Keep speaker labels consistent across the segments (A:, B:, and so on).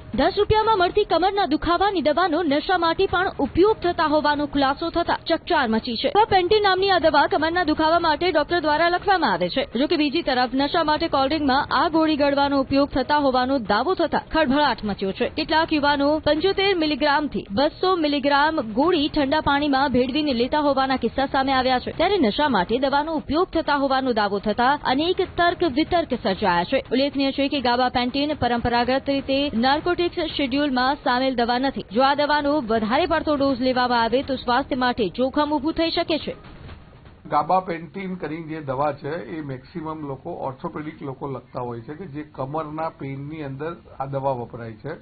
A: 10 રૂપિયામાં મળતી કમરના દુખાવાની દવાનો નશા માટે પણ ઉપયોગ થતા હોવાનો ખુલાસો થતા ચકચાર મચી છે। પેન્ટીન નામની આ દવા કમરના દુખાવા માટે ડોક્ટર દ્વારા લખવામાં આવે છે। જો કે બીજી તરફ નશા માટે કોલ્ડ્રિંકમાં આ ગોળી ગળવાનો ઉપયોગ થતા હોવાનો દાવો થતા ખળભળાટ મચ્યો છે। કેટલાક યુવાનો 75 મિલીગ્રામથી 200 મિલીગ્રામ ગોળી ઠંડા પાણીમાં ભેળવીને લેતા હોવાના કિસ્સા સામે આવ્યા છે। ત્યારે નશા માટે દવાનો ઉપયોગ થતા હોવાનો દાવો થતા અનેક તર્ક વિતર્ક સર્જાયા છે। ઉલ્લેખનીય છે કે ગાબાપેન્ટીન પરંપરાગત રીતે નાર્કોટિક્સ શેડ્યુલમાં સામેલ દવા નથી। જો આ દવાનો વધારે પડતો ડોઝ લેવામાં આવે તો સ્વાસ્થ્ય માટે જોખમ ઊભું થઈ શકે છે।
B: ગાબાપેન્ટીન કરીને જે દવા છે એ મેક્સિમમ લોકો ઓર્થોપેડિક લોકો લખતા હોય છે કે જે કમરના પેઇનની અંદર આ દવા વપરાય છે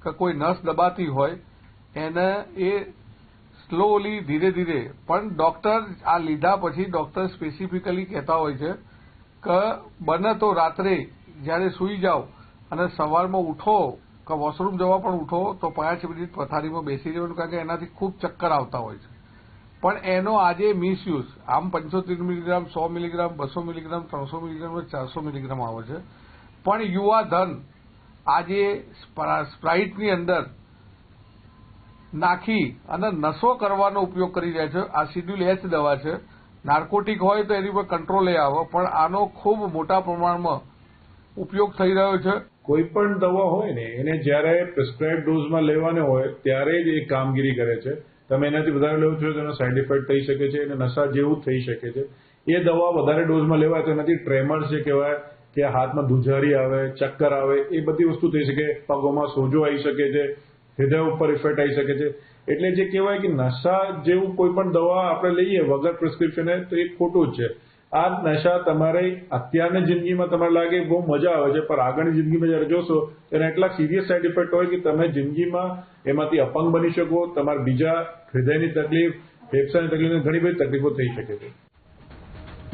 B: કે કોઈ નસ દબાતી હોય એને એ સ્લોલી ધીરે ધીરે પણ ડોક્ટર આ લીધા પછી ડોક્ટર સ્પેસિફિકલી કહેતા હોય છે કે બને તો રાત્રે જ્યારે સૂઈ જાઓ અને સવારમાં ઉઠો કે વોશરૂમ જવા પણ ઉઠો તો 5 મિનિટ પથારીમાં બેસી રહેવાનું, કારણ કે એનાથી ખૂબ ચક્કર આવતા હોય છે। પણ એનો આજે મિસયુઝ આમ 75 milligram, 100 milligram, 200 milligram, 300 milligram, 400 milligram આવે છે। પણ યુવાધન આજે સ્પ્રાઇટની અંદર નાખી અને નશો કરવાનો ઉપયોગ કરી રહ્યા છે। આ શેડ્યુલ એચ દવા છે, નાર્કોટિક હોય તો એની પર કંટ્રોલ આવે, પણ આનો ખૂબ મોટા પ્રમાણમાં ઉપયોગ થઈ રહ્યો છે।
C: કોઈ પણ દવા હોય ને એને જ્યારે પ્રિસ્ક્રાઇબ ડોઝમાં લેવાની હોય ત્યારે જ એ કામગીરી કરે છે। તમે એનાથી વધારે લેવો છો તો એનો સાઇડ ઇફેક્ટ થઈ શકે છે અને નશા જેવું થઈ શકે છે। એ દવા વધારે ડોઝમાં લેવાય તો એનાથી ટ્રેમર જે કહેવાય કે હાથમાં ધુજારી આવે, ચક્કર આવે, એ બધી વસ્તુ થઈ શકે। પગોમાં સોજો આવી શકે છે, હૃદય ઉપર ઇફેક્ટ આવી શકે છે। એટલે જે કહેવાય કે નશા જેવું કોઈ પણ દવા આપણે લઈએ વગર પ્રિસ્ક્રિપ્શને તો એ ખોટું જ છે। આ નશા તમારે અત્યારની જિંદગીમાં તમારે લાગે બહુ મજા આવે છે, પણ આગળની જિંદગીમાં જયારે જોશો ત્યારે એટલા સિરિયસ સાઇડ ઇફેક્ટ હોય કે તમે જિંદગીમાં એમાંથી અપંગ બની શકો, તમારે બીજા હૃદયની તકલીફ, ફેફસાની તકલીફ, ઘણી બધી તકલીફો થઈ શકે છે।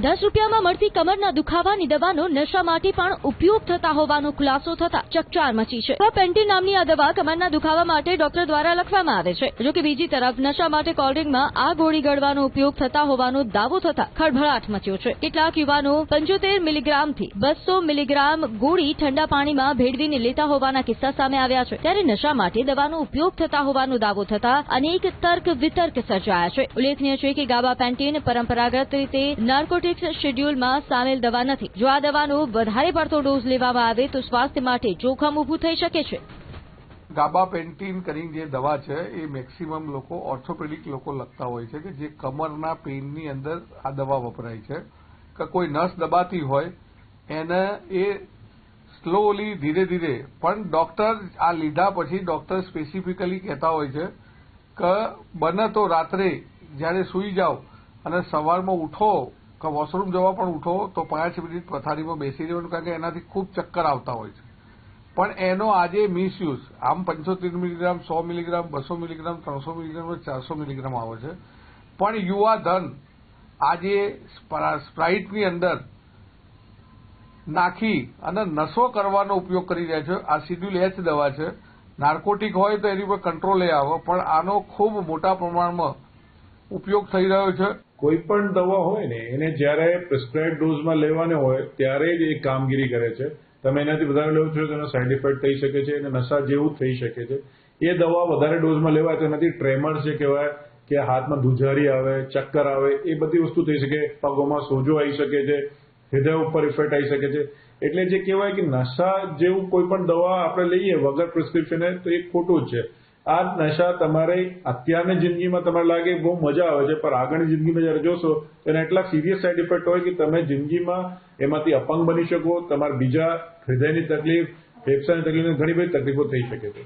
A: 10 રૂપિયામાં મળતી કમરના દુખાવાની દવાનો નશા માટે પણ ઉપયોગ થતા હોવાનો ખુલાસો થતા ચકચાર મચી છે। પેન્ટીન નામની આ દવા કમરના દુખાવા માટે ડોક્ટર દ્વારા લખવામાં આવે છે। જો કે બીજી તરફ નશા માટે કોલ્ડ્રિંકમાં આ ગોળી ગળવાનો ઉપયોગ થતા હોવાનો દાવો થતા ખળભળાટ મચ્યો છે। કેટલાક યુવાનો 75 મિલીગ્રામથી 200 મિલીગ્રામ ગોળી ઠંડા પાણીમાં ભેળવીને લેતા હોવાના કિસ્સા સામે આવ્યા છે। ત્યારે નશા માટે દવાનો ઉપયોગ થતા હોવાનો દાવો થતા અનેક તર્ક વિતર્ક સર્જાયા છે। ઉલ્લેખનીય છે કે ગાબાપેન્ટીન પરંપરાગત રીતે નાર્કોટિક્સ શેડ્યુલમાં સામેલ દવા નથી। જો આ દવાનો વધારે પડતો ડોઝ લેવામાં આવે તો સ્વાસ્થ્ય માટે જોખમ ઊભું થઈ શકે છે।
B: ગાબાપેન્ટીન કરીને જે દવા છે એ મેક્સિમમ લોકો ઓર્થોપેડિક લોકો લખતા હોય છે કે જે કમરના પેઇનની અંદર આ દવા વપરાય છે કે કોઈ નસ દબાતી હોય એને એ સ્લોલી ધીરે ધીરે પણ ડોક્ટર આ લીધા પછી ડોક્ટર સ્પેસિફિકલી કહેતા હોય છે કે બને તો રાત્રે જ્યારે સૂઈ જાઓ અને સવારમાં ઉઠો કે વોશરૂમ જવા પણ ઉઠો તો 5 મિનિટ પથારીમાં બેસી રહેવાનું, કારણ કે એનાથી ખૂબ ચક્કર આવતા હોય છે। પણ એનો આજે મિસયુઝ આમ 75 milligram, 100 milligram, 200 milligram, 300 milligram, 400 milligram આવે છે। પણ યુવાધન આજે સ્પ્રાઇટની અંદર નાખી અને નશો કરવાનો ઉપયોગ કરી રહ્યા છે। આ શેડ્યુલ એચ દવા છે, નાર્કોટિક હોય તો એની પર કંટ્રોલ આવે, પણ આનો ખૂબ મોટા પ્રમાણમાં ઉપયોગ થઈ રહ્યો છે।
C: કોઈ પણ દવા હોય ને એને જ્યારે પ્રિસ્ક્રાઇબ ડોઝમાં લેવાની હોય ત્યારે જ એ કામગીરી કરે છે। તમે એનાથી વધારે લેવો છો તો એનો સાઇડ ઇફેક્ટ થઈ શકે છે અને નશા જેવું થઈ શકે છે। એ દવા વધારે ડોઝમાં લેવાય તો એનાથી ટ્રેમર જે કહેવાય કે હાથમાં ધુજારી આવે, ચક્કર આવે, એ બધી વસ્તુ થઈ શકે। પગોમાં સોજો આવી શકે છે, હૃદય ઉપર ઇફેક્ટ આવી શકે છે। એટલે જે કહેવાય કે નશા જેવું કોઈ પણ દવા આપણે લઈએ વગર પ્રિસ્ક્રિપ્શને તો એ ખોટું જ છે। આ નશા તમારે અત્યારની જિંદગીમાં તમારે લાગે બહુ મજા આવે છે, પણ આગળની જિંદગીમાં જયારે જોશો ત્યારે એટલા સિરિયસ સાઇડ ઇફેક્ટ હોય કે તમે જિંદગીમાં એમાંથી અપંગ બની શકો, તમારે બીજા હૃદયની તકલીફ, ફેફસાની તકલીફ, ઘણી બધી તકલીફો થઈ શકે છે।